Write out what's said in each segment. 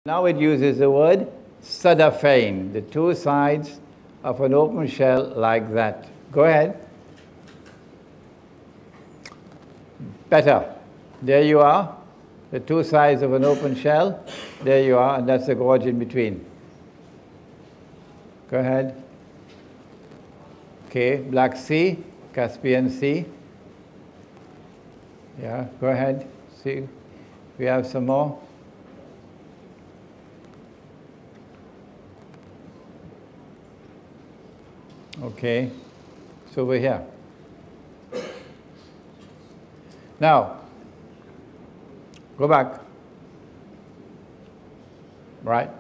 Now it uses the word sadafain, the two sides of an open shell like that. Go ahead. Better. There you are. The two sides of an open shell. There you are, and that's the gorge in between. Go ahead. Okay, Black Sea, Caspian Sea. Yeah, go ahead. See, we have some more. Okay, it's over here. Now, go back. Right.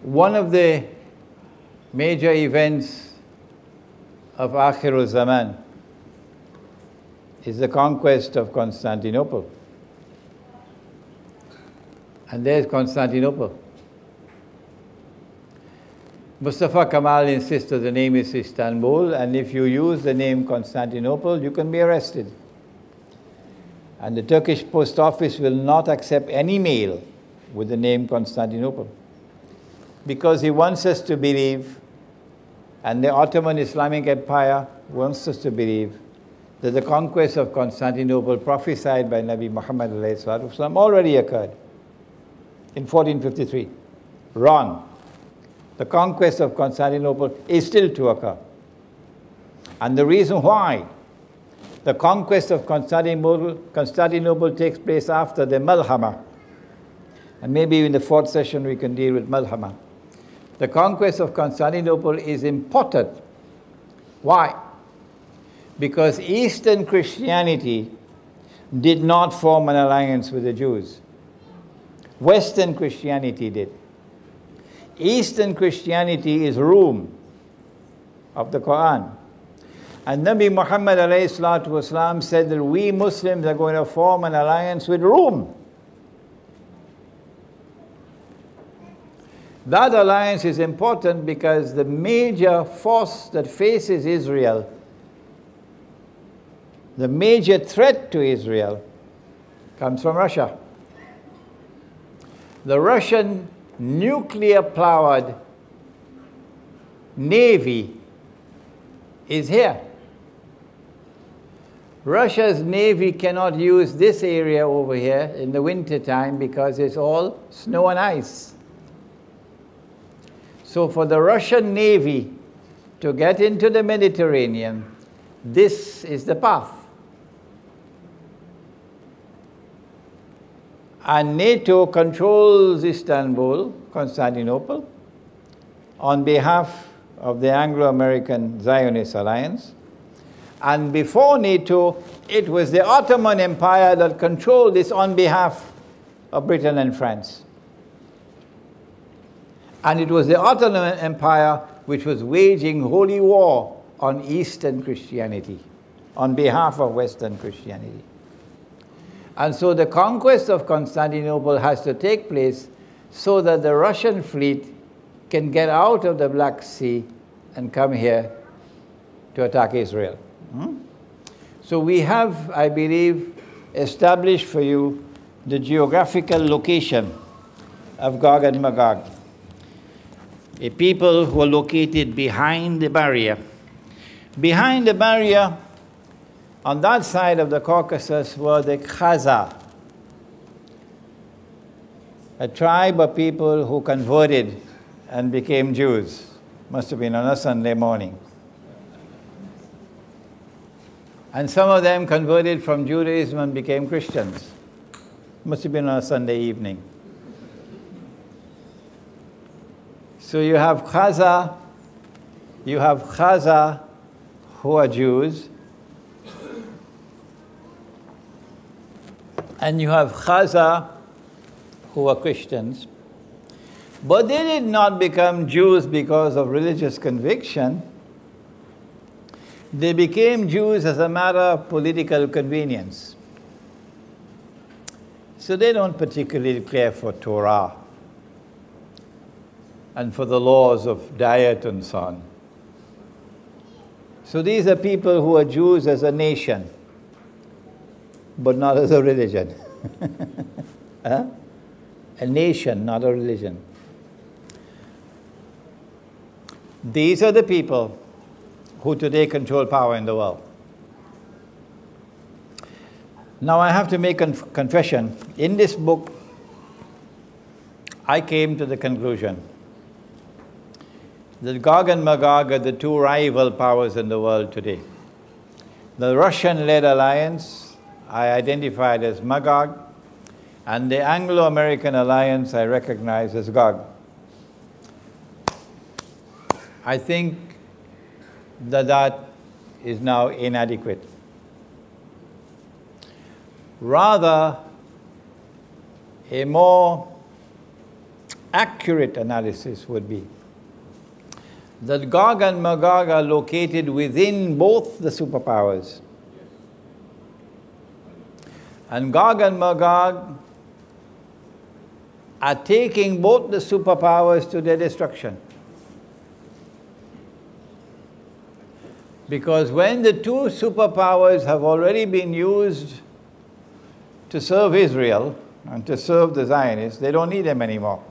One of the major events of Akhirul Zaman is the conquest of Constantinople. And there's Constantinople. Mustafa Kemal insists that the name is Istanbul, and if you use the name Constantinople, you can be arrested. And the Turkish post office will not accept any mail with the name Constantinople, because he wants us to believe, and the Ottoman Islamic Empire wants us to believe, that the conquest of Constantinople prophesied by Nabi Muhammad already occurred in 1453. Wrong. The conquest of Constantinople is still to occur. And the reason why the conquest of Constantinople takes place after the Malhama, and maybe in the fourth session we can deal with Malhama. The conquest of Constantinople is important. Why? Because Eastern Christianity did not form an alliance with the Jews. Western Christianity did. Eastern Christianity is Rome of the Quran. And Nabi Muhammad ﷺ said that we Muslims are going to form an alliance with Rome. That alliance is important because the major force that faces Israel, the major threat to Israel, comes from Russia. The Russian nuclear-powered navy is here. Russia's navy cannot use this area over here in the winter time because it's all snow and ice. So for the Russian navy to get into the Mediterranean, this is the path. And NATO controls Istanbul, Constantinople, on behalf of the Anglo-American Zionist Alliance. And before NATO, it was the Ottoman Empire that controlled this on behalf of Britain and France. And it was the Ottoman Empire which was waging holy war on Eastern Christianity, on behalf of Western Christianity. And so the conquest of Constantinople has to take place so that the Russian fleet can get out of the Black Sea and come here to attack Israel. So we have, I believe, established for you the geographical location of Gog and Magog, a people who are located behind the barrier. Behind the barrier, on that side of the Caucasus, were the Khaza, a tribe of people who converted and became Jews. Must have been on a Sunday morning. And some of them converted from Judaism and became Christians. Must have been on a Sunday evening. So you have Khaza who are Jews, and you have Khaza who are Christians. But they did not become Jews because of religious conviction. They became Jews as a matter of political convenience. So they don't particularly care for Torah and for the laws of diet and so on. So these are people who are Jews as a nation, but not as a religion. Huh? A nation, not a religion. These are the people who today control power in the world. Now I have to make a confession. In this book, I came to the conclusion that Gog and Magog are the two rival powers in the world today. The Russian-led alliance I identified as Magog, and the Anglo-American alliance I recognize as Gog. I think that is now inadequate. Rather, a more accurate analysis would be that Gog and Magog are located within both the superpowers. And Gog and Magog are taking both the superpowers to their destruction. Because when the two superpowers have already been used to serve Israel and to serve the Zionists, they don't need them anymore.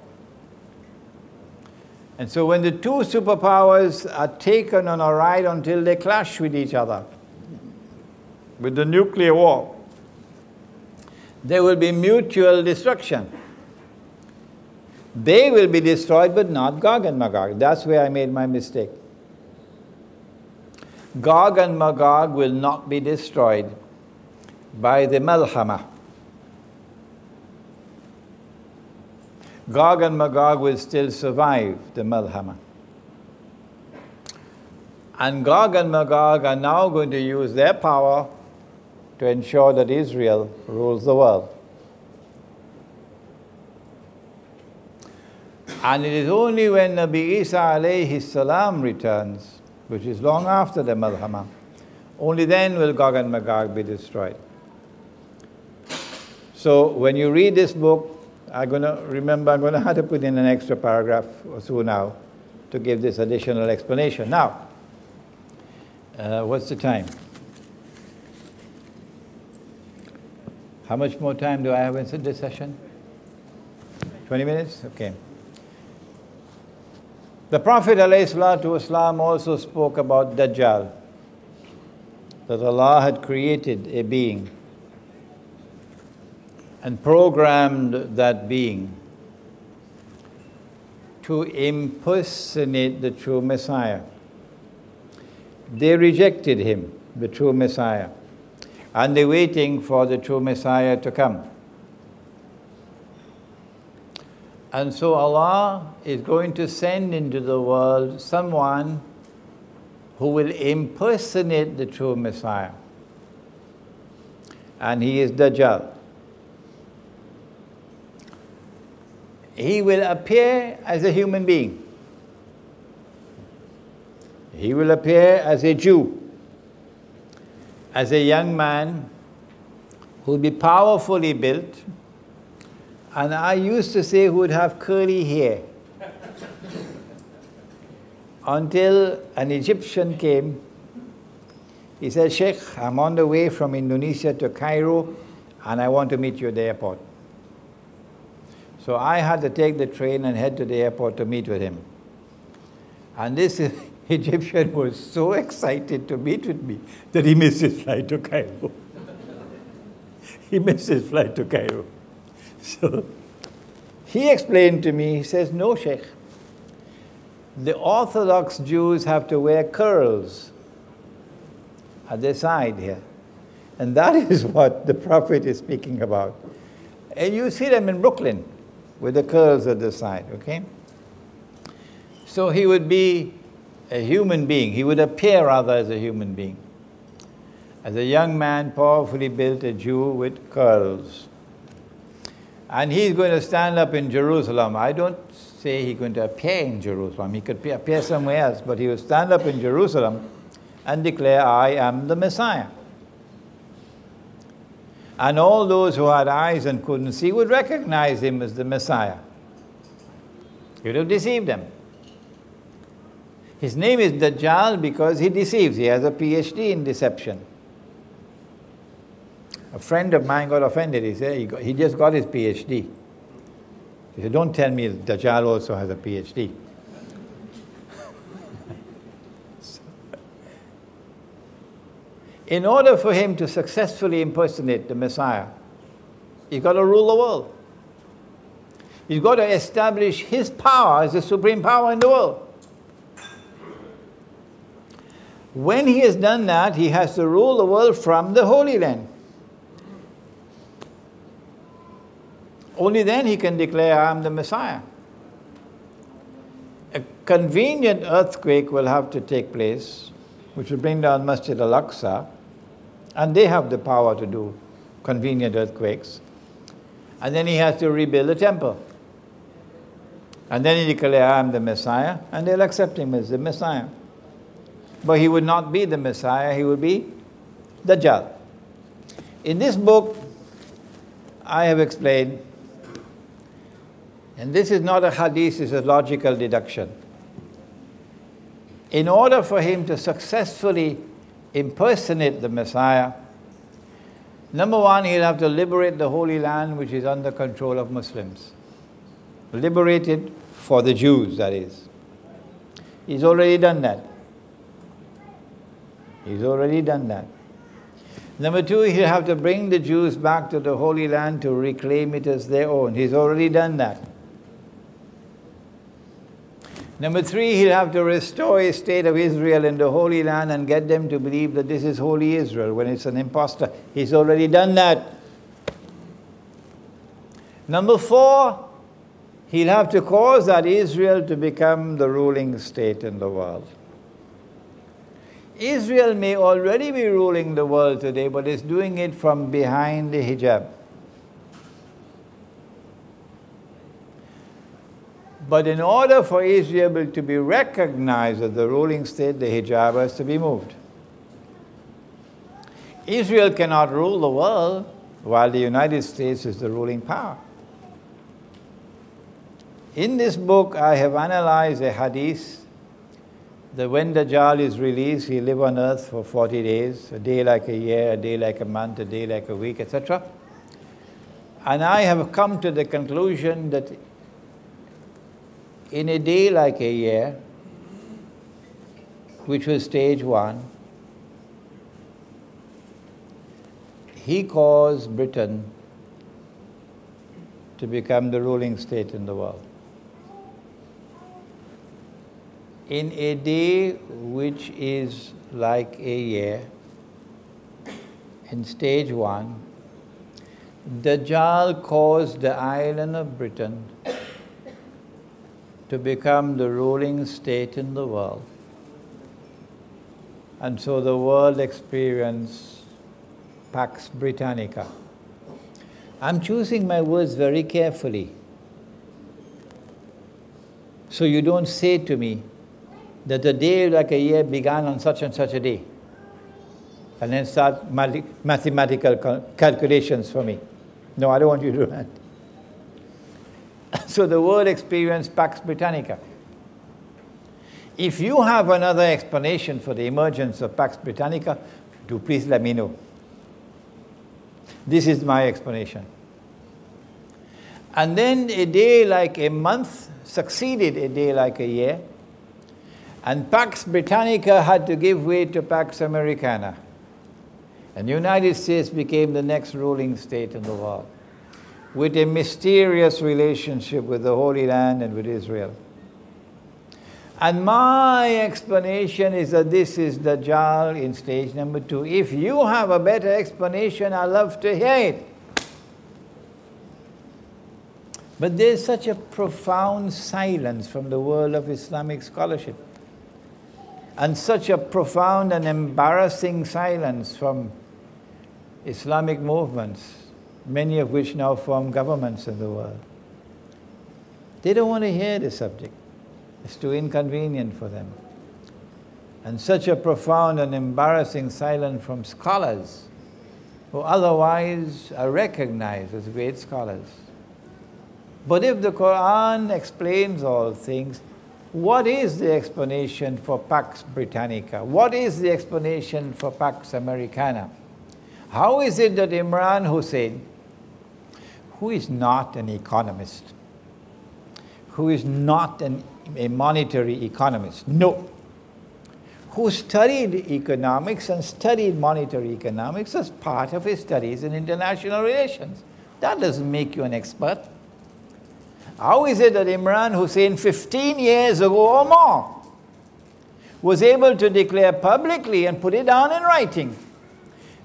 And so when the two superpowers are taken on a ride until they clash with each other, with the nuclear war, there will be mutual destruction. They will be destroyed, but not Gog and Magog. That's where I made my mistake. Gog and Magog will not be destroyed by the Malhama. Gog and Magog will still survive the Malhama. And Gog and Magog are now going to use their power to ensure that Israel rules the world. And it is only when Nabi Isa alayhi salam returns, which is long after the Malhama, only then will Gog and Magog be destroyed. So when you read this book, I'm going to have to put in an extra paragraph or so now to give this additional explanation. Now, what's the time? How much more time do I have in this session? 20 minutes? Okay. The Prophet ﷺ also spoke about Dajjal, that Allah had created a being and programmed that being to impersonate the true Messiah. They rejected him, the true Messiah, and they're waiting for the true Messiah to come. And so Allah is going to send into the world someone who will impersonate the true Messiah. And he is Dajjal. He will appear as a human being. He will appear as a Jew, as a young man who will be powerfully built. And I used to say who would have curly hair. Until an Egyptian came. He said, "Sheikh, I'm on the way from Indonesia to Cairo, and I want to meet you at the airport." So I had to take the train and head to the airport to meet with him. And this Egyptian was so excited to meet with me that he missed his flight to Cairo. He missed his flight to Cairo. So he explained to me, he says, "No, Sheikh, the Orthodox Jews have to wear curls at their side here. And that is what the Prophet is speaking about. And you see them in Brooklyn with the curls at the side, okay? So he would be a human being. He would appear rather as a human being. As a young man, powerfully built, a Jew with curls. And he's going to stand up in Jerusalem. I don't say he's going to appear in Jerusalem. He could appear somewhere else, but he will stand up in Jerusalem and declare, "I am the Messiah." And all those who had eyes and couldn't see would recognize him as the Messiah. He would have deceived them. His name is Dajjal because he deceives. He has a PhD in deception. A friend of mine got offended. He said he just got his PhD. He said, don't tell me Dajjal also has a PhD. In order for him to successfully impersonate the Messiah, he's got to rule the world. He's got to establish his power as the supreme power in the world. When he has done that, he has to rule the world from the Holy Land. Only then he can declare, I am the Messiah. A convenient earthquake will have to take place, which will bring down Masjid al-Aqsa, and they have the power to do convenient earthquakes. And then he has to rebuild the temple. And then he declares, I am the Messiah, and they'll accept him as the Messiah. But he would not be the Messiah, he would be Dajjal. In this book, I have explained, and this is not a hadith, it's a logical deduction. In order for him to successfully impersonate the Messiah, number one, he'll have to liberate the Holy Land, which is under control of Muslims. Liberate it for the Jews, that is. He's already done that. He's already done that. Number two, he'll have to bring the Jews back to the Holy Land to reclaim it as their own. He's already done that. Number three, he'll have to restore a state of Israel in the Holy Land and get them to believe that this is holy Israel when it's an impostor. He's already done that. Number four, he'll have to cause that Israel to become the ruling state in the world. Israel may already be ruling the world today, but it's doing it from behind the hijab. But in order for Israel to be recognized as the ruling state, the hijab has to be moved. Israel cannot rule the world while the United States is the ruling power. In this book, I have analyzed a hadith that when Dajjal is released, he'll live on earth for 40 days, a day like a year, a day like a month, a day like a week, etc. And I have come to the conclusion that in a day like a year, which was stage one, he caused Britain to become the ruling state in the world. In a day which is like a year, in stage one, Dajjal caused the island of Britain to become the ruling state in the world. And so the world experienced Pax Britannica. I'm choosing my words very carefully, so you don't say to me that the day like a year began on such and such a day, and then start mathematical calculations for me. No, I don't want you to do that. So the world experienced Pax Britannica. If you have another explanation for the emergence of Pax Britannica, do please let me know. This is my explanation. And then a day like a month succeeded a day like a year, and Pax Britannica had to give way to Pax Americana. And the United States became the next ruling state in the world, with a mysterious relationship with the Holy Land and with Israel. And my explanation is that this is Dajjal in stage number 2. If you have a better explanation, I'd love to hear it. But there's such a profound silence from the world of Islamic scholarship, and such a profound and embarrassing silence from Islamic movements, many of which now form governments in the world. They don't want to hear the subject. It's too inconvenient for them. And such a profound and embarrassing silence from scholars who otherwise are recognized as great scholars. But if the Quran explains all things, what is the explanation for Pax Britannica? What is the explanation for Pax Americana? How is it that Imran Hossein, who is not an economist, who is not a monetary economist, no, who studied economics and studied monetary economics as part of his studies in international relations. That doesn't make you an expert. How is it that Imran Hossein, 15 years ago or more, was able to declare publicly and put it down in writing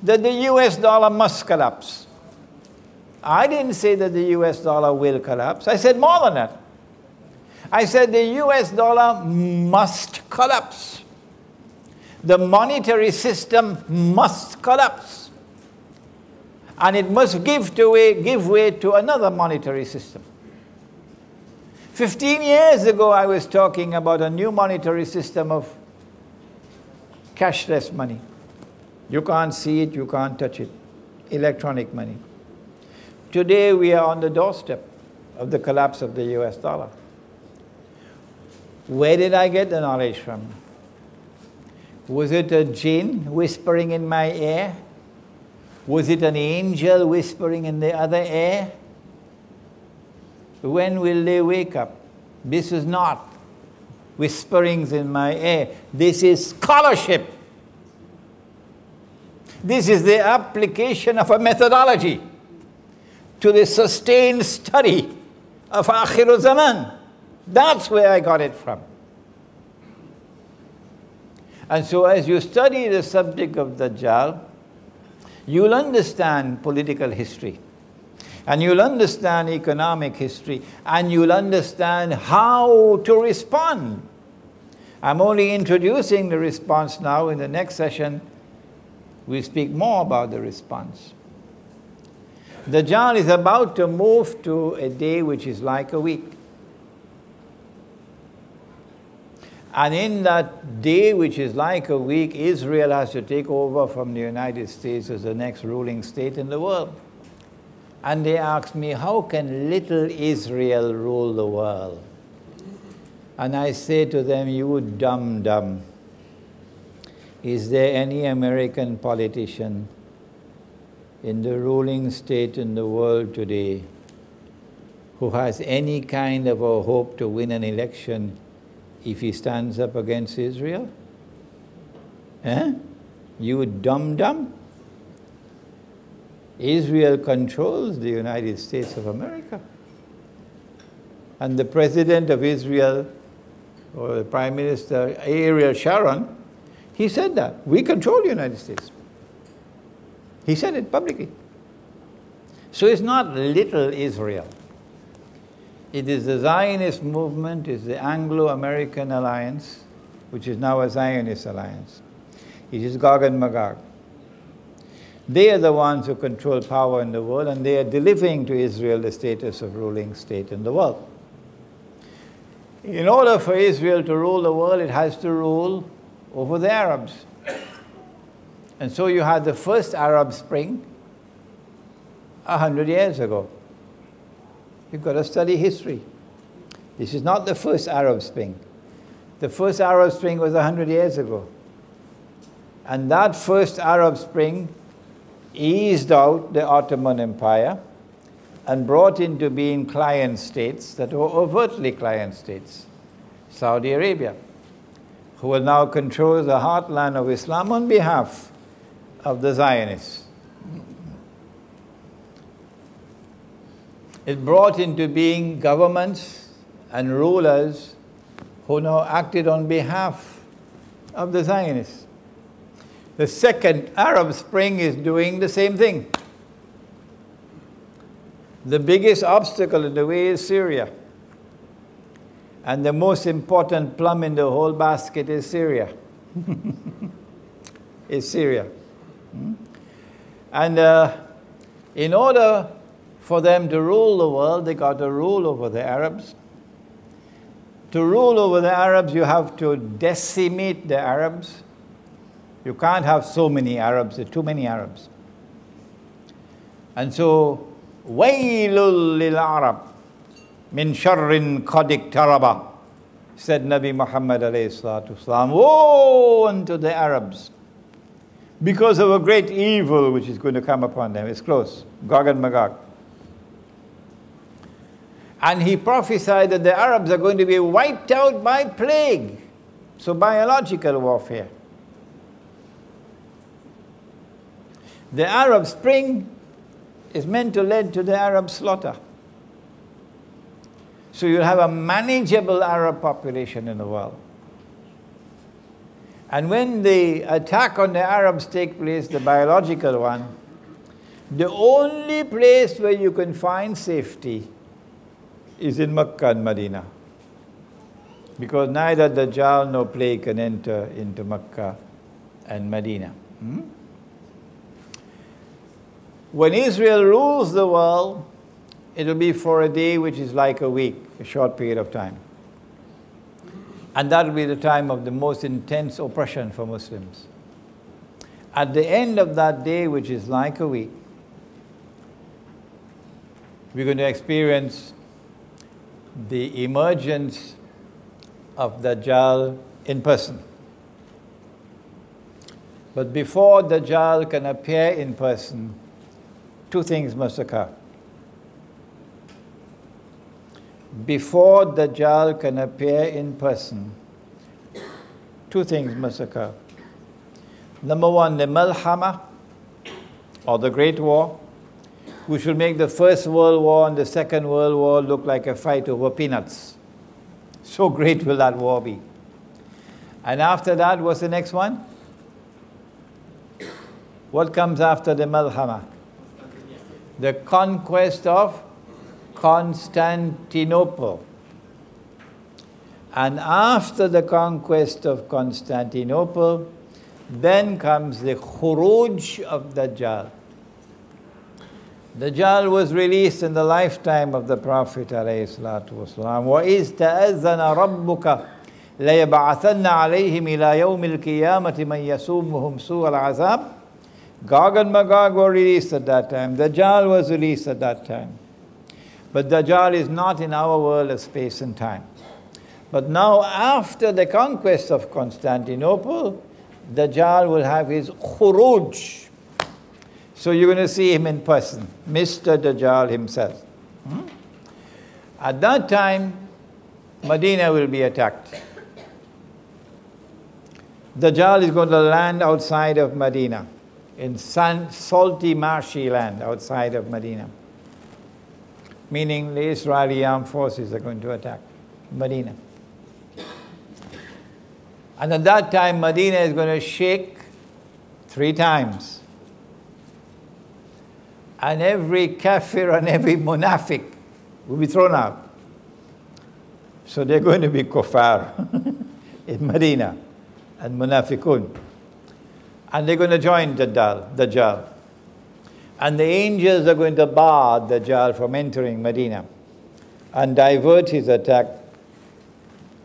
that the US dollar must collapse? I didn't say that the US dollar will collapse. I said more than that. I said the US dollar must collapse. The monetary system must collapse. And it must give way to another monetary system. 15 years ago, I was talking about a new monetary system of cashless money. You can't see it, you can't touch it. Electronic money. Today, we are on the doorstep of the collapse of the US dollar. Where did I get the knowledge from? Was it a jinn whispering in my ear? Was it an angel whispering in the other ear? When will they wake up? This is not whisperings in my ear. This is scholarship. This is the application of a methodology to the sustained study of Akhir Zaman. That's where I got it from. And so as you study the subject of Dajjal, you'll understand political history, and you'll understand economic history, and you'll understand how to respond. I'm only introducing the response now. In the next session, we'll speak more about the response. Dajjal is about to move to a day which is like a week. And in that day, which is like a week, Israel has to take over from the United States as the next ruling state in the world. And they asked me, how can little Israel rule the world? And I say to them, you dumb. Is there any American politician in the ruling state in the world today who has any kind of a hope to win an election if he stands up against Israel? You dumb. Israel controls the United States of America. And the president of Israel, or the Prime Minister, Ariel Sharon, he said that. We control the United States. He said it publicly. So it's not little Israel. It is the Zionist movement, it's the Anglo-American alliance, which is now a Zionist alliance. It is Gog and Magog. They are the ones who control power in the world, and they are delivering to Israel the status of ruling state in the world. In order for Israel to rule the world, it has to rule over the Arabs. And so you had the first Arab Spring 100 years ago. You've got to study history. This is not the first Arab Spring. The first Arab Spring was 100 years ago. And that first Arab Spring eased out the Ottoman Empire and brought into being client states that were overtly client states. Saudi Arabia, who will now control the heartland of Islam on behalf of the Zionists. It brought into being governments and rulers who now acted on behalf of the Zionists. The second Arab Spring is doing the same thing. The biggest obstacle in the way is Syria. And the most important plum in the whole basket is Syria. Is Syria. And in order for them to rule the world, they got to rule over the Arabs. To rule over the Arabs, you have to decimate the Arabs. You can't have so many Arabs, there are too many Arabs. And so, وَيْلٌ لِلْعَرَبِ مِنْ شَرٍ قَدْ اقْتَرَبَ, said Nabi Muhammad alayhi salatu wasalam. Woe unto the Arabs because of a great evil which is going to come upon them. It's close, Gog and Magog. And he prophesied that the Arabs are going to be wiped out by plague. So biological warfare. The Arab Spring is meant to lead to the Arab slaughter. So you'll have a manageable Arab population in the world. And when the attack on the Arabs take place, the biological one, the only place where you can find safety is in Mecca and Medina. Because neither Dajjal nor plague can enter into Mecca and Medina. When Israel rules the world, it'll be for a day which is like a week, a short period of time. And that'll be the time of the most intense oppression for Muslims. At the end of that day, which is like a week, we're going to experience the emergence of Dajjal in person. But before Dajjal can appear in person, two things must occur. Before Dajjal can appear in person, two things must occur. Number one, the Malhama, or the Great War, which will make the First World War and the Second World War look like a fight over peanuts. So great will that war be. And after that, what's the next one? What comes after the Malhama? The conquest of Constantinople. And after the conquest of Constantinople, then comes the Khuruj of Dajjal. Dajjal was released in the lifetime of the Prophet ﷺ. وَإِذْ تَأَذَّنَ رَبُّكَ لَيَبْعَثَنَّ عَلَيْهِمْ إِلَى يَوْمِ الْقِيَامَةِ مَنْ يَسُومُهُمْ سُوءَ الْعَذَابِ. Gog and Magog were released at that time. Dajjal was released at that time. But Dajjal is not in our world of space and time. But now, after the conquest of Constantinople, Dajjal will have his Khuruj. So you're going to see him in person, Mr. Dajjal himself. At that time, Medina will be attacked. Dajjal is going to land outside of Medina, in salty, marshy land outside of Medina. Meaning the Israeli armed forces are going to attack Medina. And at that time, Medina is going to shake 3 times. And every kafir and every munafiq will be thrown out. So they're going to be kuffar in Medina and munafiqun. And they're going to join Dajjal. And the angels are going to bar Dajjal from entering Medina and divert his attack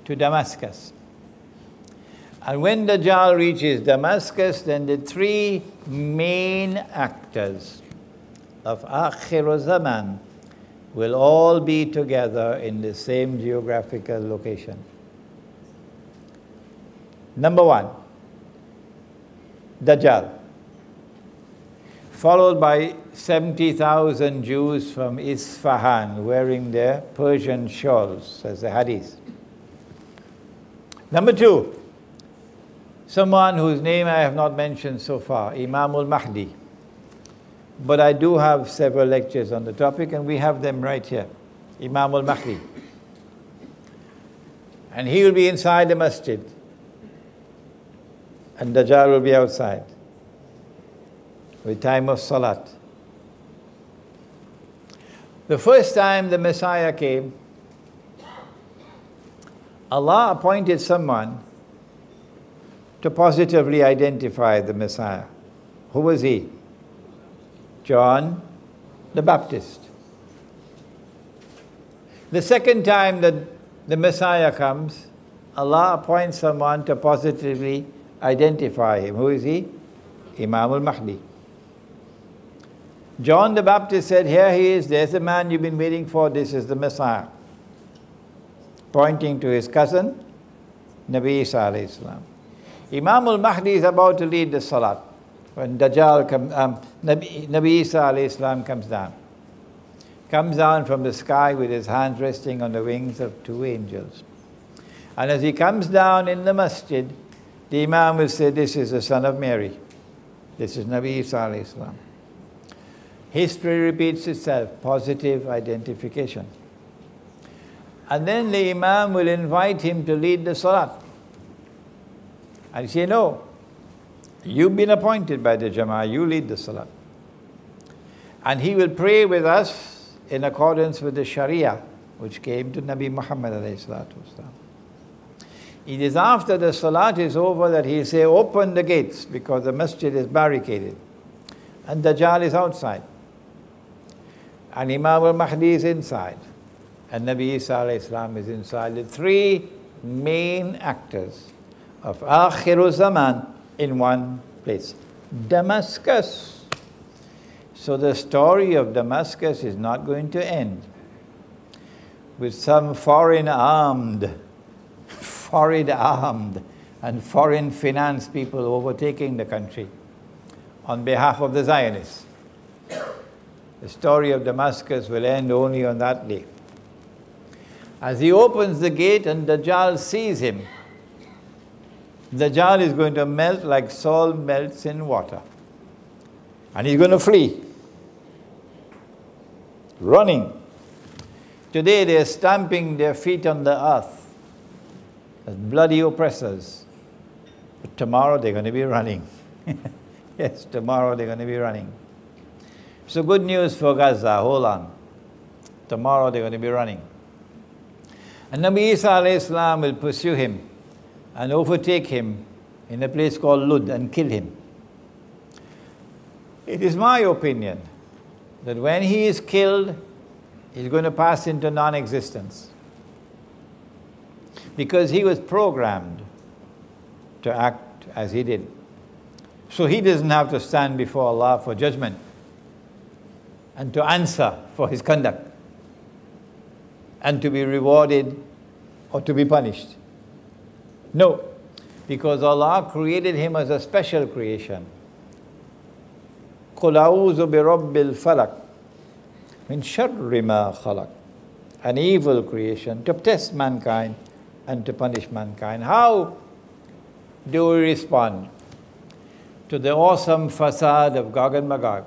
to Damascus. And when Dajjal reaches Damascus, then the 3 main actors of Akhir Zaman will all be together in the same geographical location. Number 1, Dajjal, followed by 70,000 Jews from Isfahan wearing their Persian shawls, says the hadith. Number 2, someone whose name I have not mentioned so far, Imam al-Mahdi. But I do have several lectures on the topic, and we have them right here. Imam al-Mahdi. And he will be inside the masjid, and Dajjal will be outside with time of salat. The first time the Messiah came, Allah appointed someone to positively identify the Messiah. Who was he? John the Baptist. The second time that the Messiah comes, Allah appoints someone to positively identify him. Who is he? Imam al-Mahdi. John the Baptist said, here he is, there's the man you've been waiting for, this is the Messiah. Pointing to his cousin, Nabi Isa alayhi salam. Imam al-Mahdi is about to lead the salat. when Dajjal Nabi Isa alayhi salam comes down from the sky with his hands resting on the wings of two angels. And as he comes down in the masjid, the Imam will say, this is the son of Mary. This is Nabi Isa alayhi salam. History repeats itself, positive identification. And then the Imam will invite him to lead the salat. And say, no, you've been appointed by the Jama'ah, you lead the salat. And he will pray with us in accordance with the Sharia, which came to Nabi Muhammad alayhi salatu wasalam. It is after the salat is over that he'll say, open the gates, because the masjid is barricaded. And Dajjal is outside. And Imam al-Mahdi is inside. And Nabi Isa alayhi salam is inside. The three main actors of Akhiru Zaman in one place. Damascus. So the story of Damascus is not going to end with some foreign armed and foreign finance people overtaking the country on behalf of the Zionists. The story of Damascus will end only on that day. As he opens the gate and Dajjal sees him, Dajjal is going to melt like salt melts in water. And he's going to flee. Running. Today they are stamping their feet on the earth as bloody oppressors. But tomorrow they're going to be running. Yes, tomorrow they're going to be running. So good news for Gaza, hold on. Tomorrow they're going to be running. And Nabi Isa alayhi salam will pursue him and overtake him in a place called Lud and kill him. It is my opinion that when he is killed, he's going to pass into non-existence. Because he was programmed to act as he did. So he doesn't have to stand before Allah for judgment and to answer for his conduct and to be rewarded or to be punished. No, because Allah created him as a special creation. قُلْ أَعُوذُ بِرَبِّ الْفَلَقِ مِنْ شَرِّ مَا خَلَقَ. An evil creation to test mankind and to punish mankind. How do we respond to the awesome facade of Gog and Magog?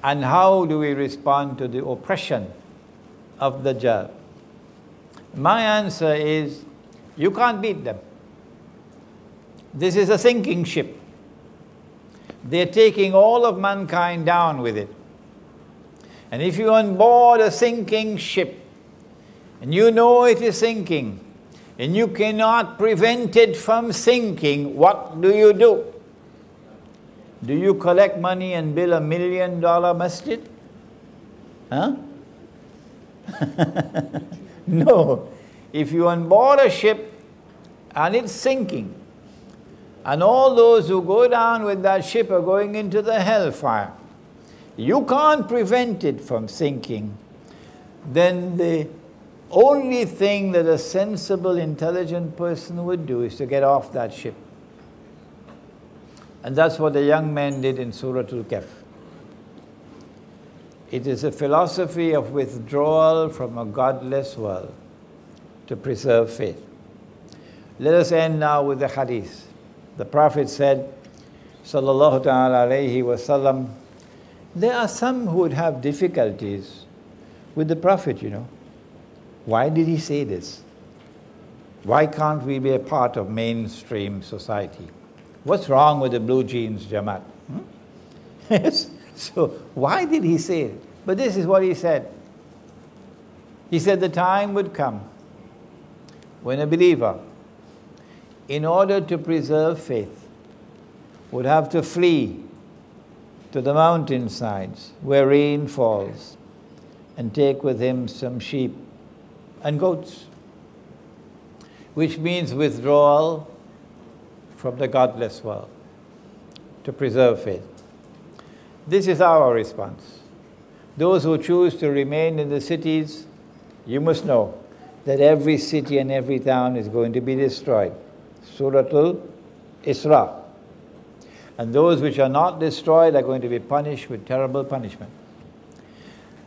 And how do we respond to the oppression of the Dajjal? My answer is, you can't beat them. This is a sinking ship. They're taking all of mankind down with it. And if you're on board a sinking ship, and you know it is sinking, and you cannot prevent it from sinking, what do? Do you collect money and build $1 million masjid? Huh? No. If you're on board a ship and it's sinking, and all those who go down with that ship are going into the hellfire, you can't prevent it from sinking, then the only thing that a sensible, intelligent person would do is to get off that ship. And that's what the young man did in Surah Al-Kahf. It is a philosophy of withdrawal from a godless world to preserve faith. Let us end now with the hadith. The Prophet said, sallallahu ta'ala alayhi wa sallam, there are some who would have difficulties with the Prophet, you know. Why did he say this? Why can't we be a part of mainstream society? What's wrong with the blue jeans Jamaat? Yes. So why did he say it? But this is what he said. He said the time would come when a believer, in order to preserve faith, would have to flee to the mountainsides where rain falls and take with him some sheep and goats, which means withdrawal from the godless world to preserve faith. This is our response. Those who choose to remain in the cities, you must know that every city and every town is going to be destroyed. Surah Al-Isra. And those which are not destroyed are going to be punished with terrible punishment.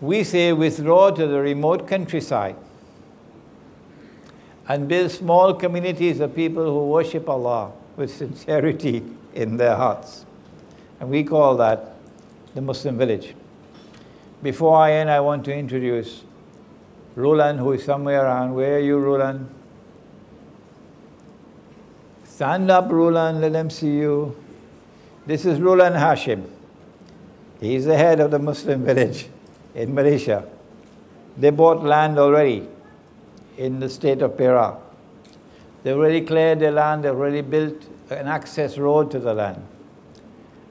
We say withdraw to the remote countryside and build small communities of people who worship Allah with sincerity in their hearts. And we call that the Muslim village. Before I end, I want to introduce Roland, who is somewhere around. Where are you, Roland? Stand up, Roland, let them see you. This is Roland Hashim. He's the head of the Muslim village in Malaysia. They bought land already in the state of Perak. They've already cleared the land, they've already built an access road to the land.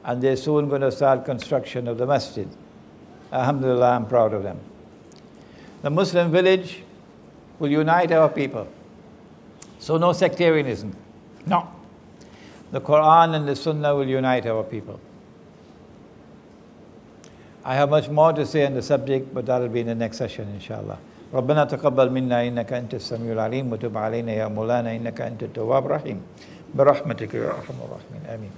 And they're soon going to start construction of the masjid. Alhamdulillah, I'm proud of them. The Muslim village will unite our people. So no sectarianism. No. The Quran and the Sunnah will unite our people. I have much more to say on the subject, but that will be in the next session, inshallah. ربنا تقبل منا إنك أنت السميع العليم وتب علينا يا مولانا إنك أنت التواب الرحيم برحمتك يا أرحم الراحمين آمين.